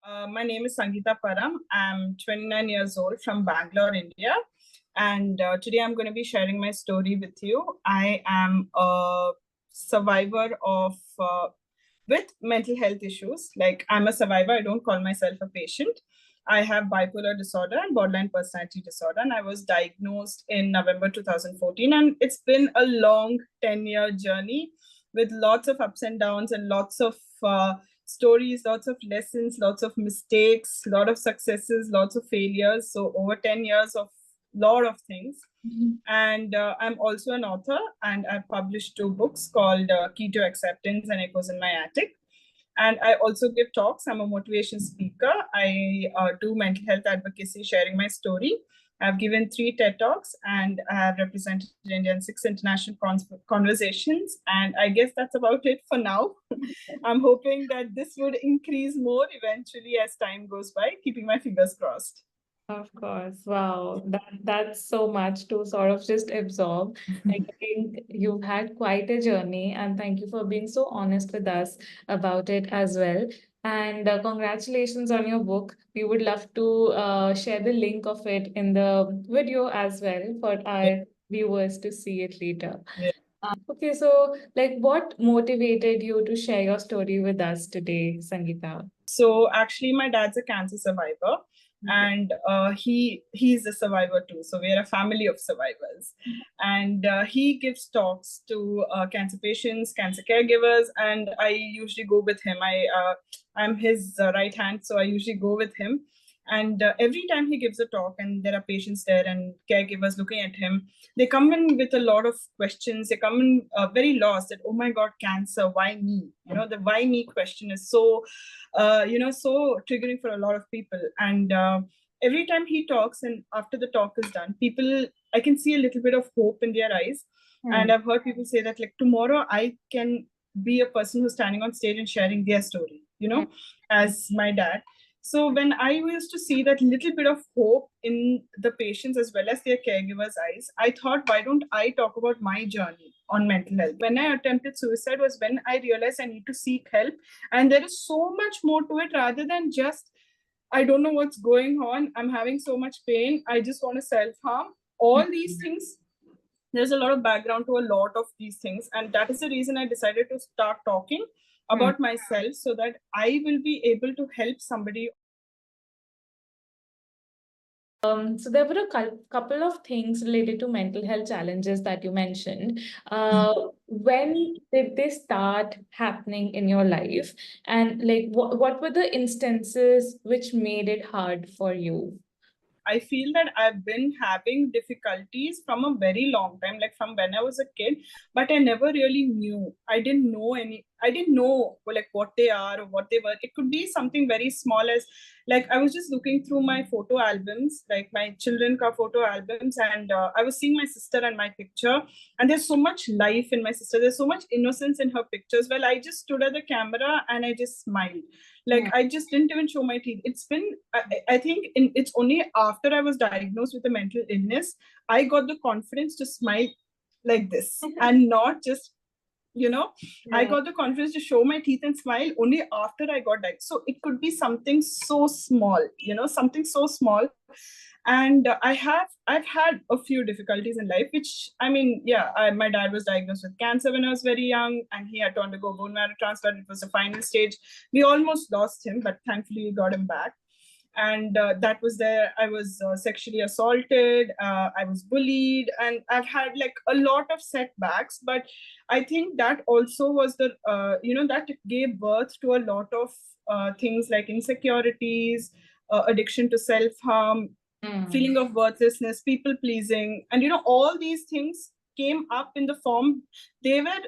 My name is Sangeetha Param. I'm 29 years old from Bangalore, India. And today I'm going to be sharing my story with you. I am a survivor of with mental health issues. Like, I'm a survivor. I don't call myself a patient. I have bipolar disorder and borderline personality disorder. And I was diagnosed in November 2014. And it's been a long 10-year journey with lots of ups and downs and lots of stories, lots of lessons, lots of mistakes, lot of successes, lots of failures. So over 10 years of lot of things. And I'm also an author, and I've published 2 books called Key to Acceptance and Echoes in My Attic. And I also give talks. I'm a motivation speaker. I do mental health advocacy, sharing my story. I've given 3 TED Talks, and I have represented India in 6 international conversations. And I guess that's about it for now. I'm hoping that this would increase more eventually as time goes by, keeping my fingers crossed. Of course. Wow. That's so much to sort of just absorb. I think you've had quite a journey, and thank you for being so honest with us about it as well. And congratulations on your book. We would love to share the link of it in the video as well for our viewers to see it later. Yeah. Okay, so like what motivated you to share your story with us today, Sangeetha? So actually, my dad's a cancer survivor, and he's a survivor too. So we're a family of survivors, and he gives talks to cancer patients, cancer caregivers, and I usually go with him. I'm his right hand, so I usually go with him. And every time he gives a talk, and there are patients there and caregivers looking at him, they come in with a lot of questions. They come in very lost that, oh my God, cancer, why me? The why me question is so so triggering for a lot of people. And every time he talks, and after the talk is done, I can see a little bit of hope in their eyes. And I've heard people say that, like, tomorrow I can be a person who's standing on stage and sharing their story, as my dad. So when I used to see that little bit of hope in the patients as well as their caregivers' eyes, I thought, why don't I talk about my journey on mental health? When I attempted suicide was when I realized I need to seek help. And there is so much more to it rather than just, I don't know what's going on, I'm having so much pain, I just want to self-harm. All these things, there's a lot of background to a lot of these things. And that is the reason I decided to start talking about myself, so that I will be able to help somebody. So there were a couple of things related to mental health challenges that you mentioned. When did they start happening in your life? And like, what were the instances which made it hard for you? I feel that I've been having difficulties from a very long time, like from when I was a kid, but I never really knew. I didn't know like what they are or what they were. It could be something very small as, like, I was just looking through my photo albums, like my children ka photo albums, and I was seeing my sister and my picture, and there's so much life in my sister. There's so much innocence in her pictures. Well, I just stood at the camera and I just smiled. Like, I just didn't even show my teeth. It's been, I think it's only after I was diagnosed with a mental illness, I got the confidence to smile like this and not just, I got the confidence to show my teeth and smile only after I got diagnosed. So it could be something so small, something so small. And I've had a few difficulties in life, which, I mean, my dad was diagnosed with cancer when I was very young, and he had to undergo bone marrow transplant. It was the final stage. We almost lost him, but thankfully we got him back. And that was there. I was sexually assaulted. I was bullied, and I've had like a lot of setbacks. But I think that also was that gave birth to a lot of things like insecurities, addiction to self-harm, feeling of worthlessness, people pleasing, and all these things came up in the form. They were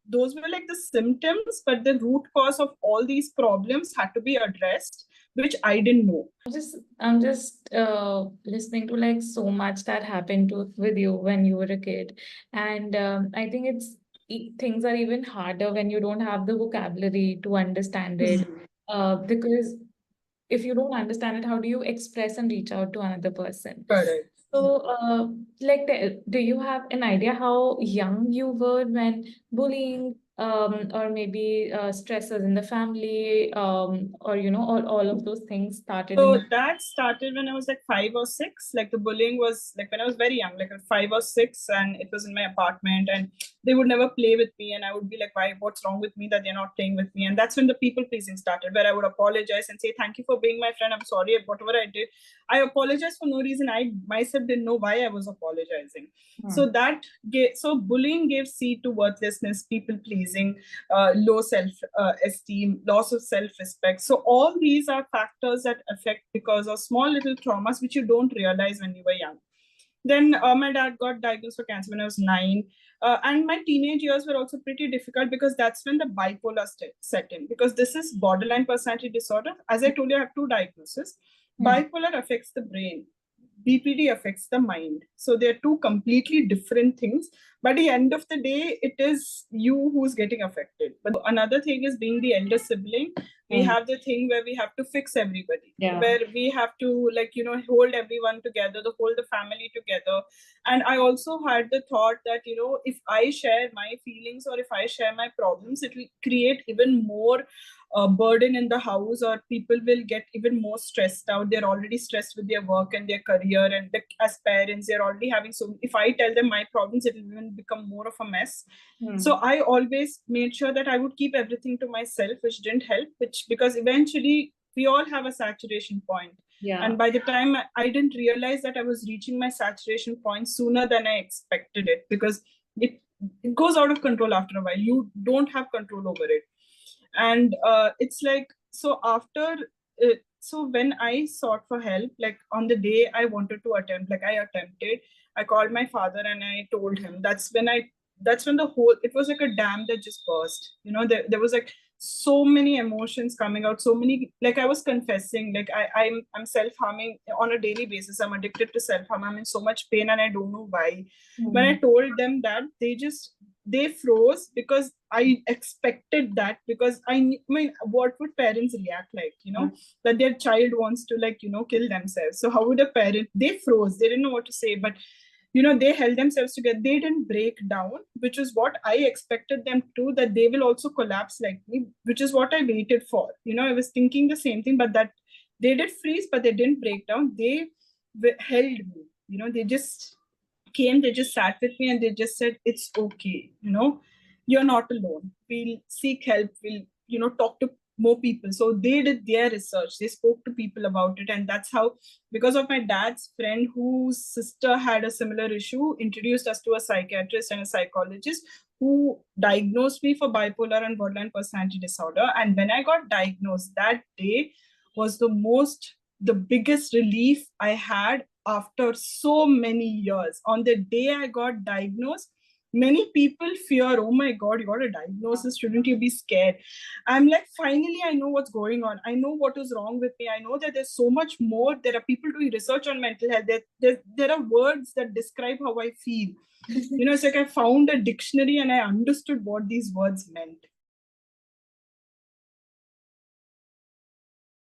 those were like the symptoms, but the root cause of all these problems had to be addressed, which I didn't know. I'm just listening to like so much that happened with you when you were a kid, and I think things are even harder when you don't have the vocabulary to understand it, because if you don't understand it, how do you express and reach out to another person? Correct. So, like, do you have an idea how young you were when bullying or maybe stresses in the family, or all of those things started in So your. that started when I was like 5 or 6. Like the bullying was like when I was very young, like 5 or 6, and it was in my apartment, and they would never play with me, and I would be like, "Why? What's wrong with me that they're not playing with me?" And that's when the people pleasing started, where I would apologize and say, "Thank you for being my friend. I'm sorry whatever I did." I apologized for no reason. I myself didn't know why I was apologizing. So bullying gave seed to worthlessness, people pleasing, low self-esteem, loss of self-respect. So all these are factors that affect because of small little traumas which you don't realize when you were young. Then my dad got diagnosed for cancer when I was 9. And my teenage years were also pretty difficult because that's when the bipolar set in. Because this is borderline personality disorder. As I told you, I have 2 diagnoses. Bipolar affects the brain. BPD affects the mind. So they're 2 completely different things. But at the end of the day, it is you who's getting affected. But another thing is being the elder sibling. We have the thing where we have to fix everybody, where we have to hold everyone together, to hold the family together. And I also had the thought that if I share my feelings or if I share my problems, it will create even more burden in the house, or people will get even more stressed out. They're already stressed with their work and their career, and as parents they're already having, so if I tell them my problems, it will even become more of a mess. So I always made sure that I would keep everything to myself, which didn't help, because eventually we all have a saturation point. And by the time I didn't realize that I was reaching my saturation point sooner than I expected it, because it goes out of control after a while. You don't have control over it. And it's like, so after so when I sought for help, like on the day I wanted to attempt, like I attempted, I called my father and I told him. That's when the whole, it was like a dam that just burst. There was like so many emotions coming out, so many, like I was confessing, like I'm self-harming on a daily basis. I'm addicted to self-harm. I'm in so much pain and I don't know why. When I told them that, they froze, because I expected that, because I mean, what would parents react like, that their child wants to kill themselves. So how would a parent? They froze. They didn't know what to say, but they held themselves together. They didn't break down, which is what I expected them to, that they will also collapse like me, which is what I waited for. I was thinking the same thing, but that they did freeze, but they didn't break down. They held me. They just came, they just sat with me and they just said, "It's okay, you're not alone. We'll seek help. We'll, talk to more people." So they did their research. They spoke to people about it. And that's how, because of my dad's friend whose sister had a similar issue, introduced us to a psychiatrist and a psychologist who diagnosed me for bipolar and borderline personality disorder. And when I got diagnosed, that day was the biggest relief I had after so many years. On the day I got diagnosed, many people fear, "Oh my God, you got a diagnosis. Shouldn't you be scared?" I'm like, finally, I know what's going on. I know what is wrong with me. I know that there's so much more. There are people doing research on mental health. There are words that describe how I feel. It's like I found a dictionary and I understood what these words meant.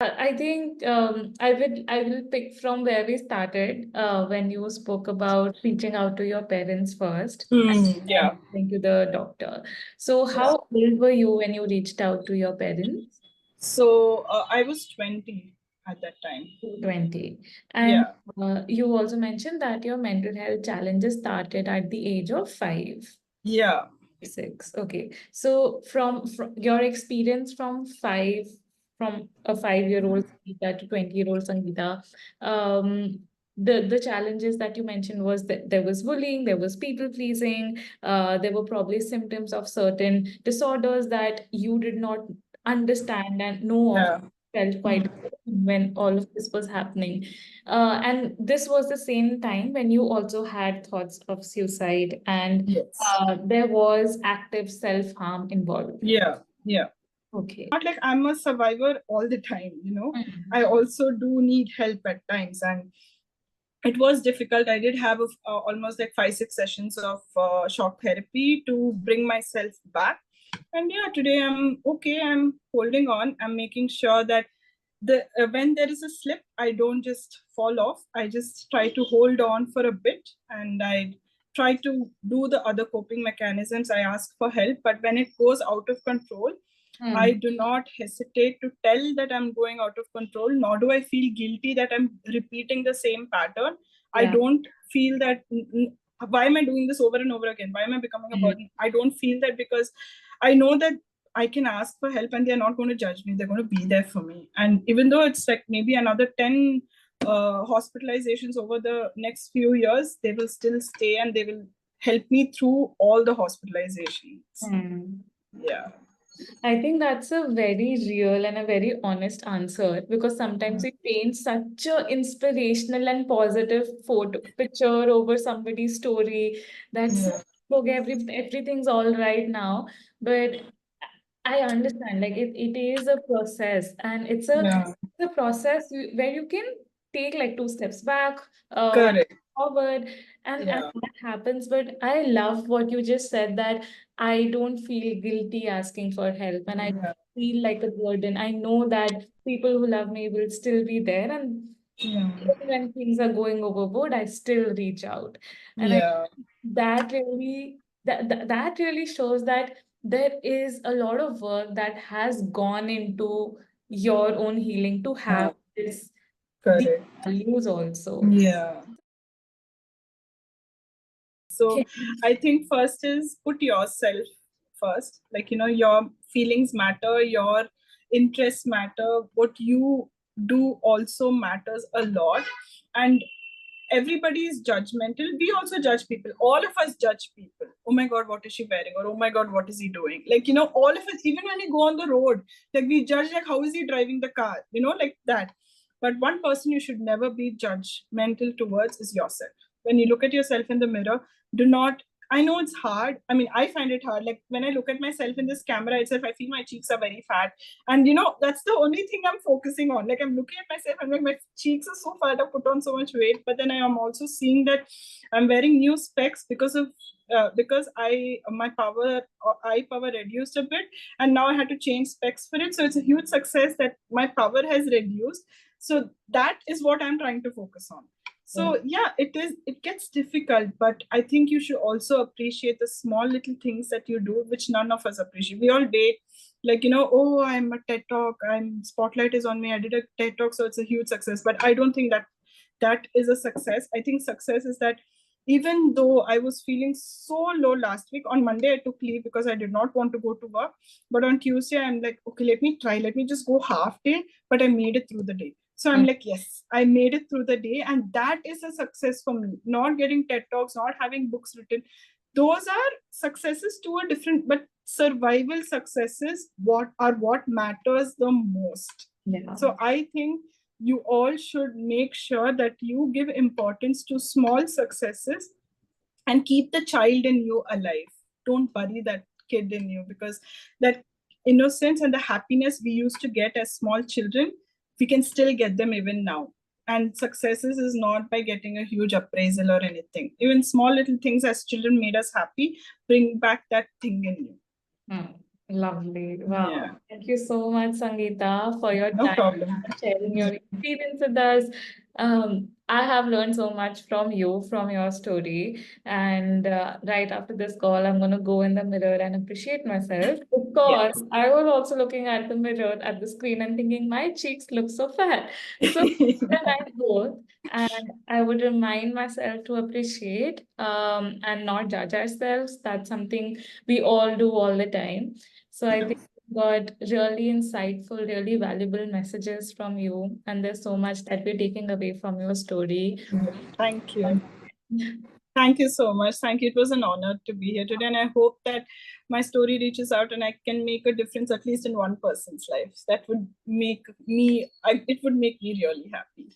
I think I will pick from where we started when you spoke about reaching out to your parents first Yeah. and going to the doctor. So how old were you when you reached out to your parents? So I was 20 at that time. 20. And Yeah. you also mentioned that your mental health challenges started at the age of 5. Yeah. 6. Okay. So from your experience from a 5-year-old Sangeetha to 20-year-old Sangeetha, the challenges that you mentioned was that there was bullying, there was people pleasing, there were probably symptoms of certain disorders that you did not understand and know of, Yeah. felt quite when all of this was happening. And this was the same time when you also had thoughts of suicide, and Yes. there was active self-harm involved. Yeah. Yeah. Okay. Not like I'm a survivor all the time. Mhm. I also do need help at times, and it was difficult. I did have almost like 5-6 sessions of shock therapy to bring myself back. And yeah, today I'm okay. I'm holding on. I'm making sure that when there is a slip, I don't just fall off. I just try to hold on for a bit, and I try to do the other coping mechanisms. I ask for help, but when it goes out of control, I do not hesitate to tell that I'm going out of control, nor do I feel guilty that I'm repeating the same pattern. I don't feel that, why am I doing this over and over again? Why am I becoming a burden? I don't feel that, because I know that I can ask for help and they're not going to judge me. They're going to be there for me. And even though it's like maybe another 10 hospitalizations over the next few years, they will still stay and they will help me through all the hospitalizations. Yeah. I think that's a very real and a very honest answer, because sometimes we paint such a inspirational and positive photo picture over somebody's story that's okay, everything's all right now. But I understand, like it is a process, and it's a process where you can take like two steps back, one Correct. forward, and that happens. But I love what you just said, that I don't feel guilty asking for help, and I don't feel like a burden. I know that people who love me will still be there, and even when things are going overboard, I still reach out. And I that really that really shows that there is a lot of work that has gone into your own healing to have these Correct. values also. Yeah. So I think first is put yourself first. Like, your feelings matter, your interests matter, what you do also matters a lot. And everybody is judgmental. We also judge people. All of us judge people. Oh my God, what is she wearing? Or oh my God, what is he doing? Like, all of us, even when we go on the road, like we judge, like, how is he driving the car? Like that. But one person you should never be judgmental towards is yourself. When you look at yourself in the mirror, do not, I know it's hard. I mean, I find it hard. Like when I look at myself in this camera itself, I feel my cheeks are very fat. And that's the only thing I'm focusing on. Like I'm looking at myself, I'm like, my cheeks are so fat, I've put on so much weight. But then I am also seeing that I'm wearing new specs because my eye power reduced a bit, and now I had to change specs for it. So it's a huge success that my power has reduced. So that is what I'm trying to focus on. So yeah, it gets difficult, but I think you should also appreciate the small little things that you do, which none of us appreciate. We all wait, like, oh, I'm a TED Talk, spotlight is on me, I did a TED Talk, so it's a huge success. But I don't think that is a success. I think success is that even though I was feeling so low last week, on Monday I took leave because I did not want to go to work. But on Tuesday, I'm like, okay, let me just go half day, but I made it through the day. So I'm like, yes, I made it through the day. And that is a success for me. Not getting TED Talks, not having books written. Those are successes to a different, but survival successes what matters the most. So I think you all should make sure that you give importance to small successes and keep the child in you alive. Don't bury that kid in you, because that innocence and the happiness we used to get as small children, we can still get them even now. And successes is not by getting a huge appraisal or anything. Even small little things as children made us happy. Bring back that thing in you. Lovely. Wow. Yeah. Thank you so much, Sangeetha, for your No time problem. and sharing your experience with us. I have learned so much from you, from your story. And right after this call, I'm going to go in the mirror and appreciate myself, because I was also looking at the mirror, at the screen, and thinking, my cheeks look so fat. So and I both. And I would remind myself to appreciate and not judge ourselves. That's something we all do all the time. So I think we got really insightful, really valuable messages from you. And there's so much that we're taking away from your story. Thank you. Thank you so much. Thank you. It was an honor to be here today. And I hope that my story reaches out and I can make a difference at least in one person's life. That would make me, it would make me really happy.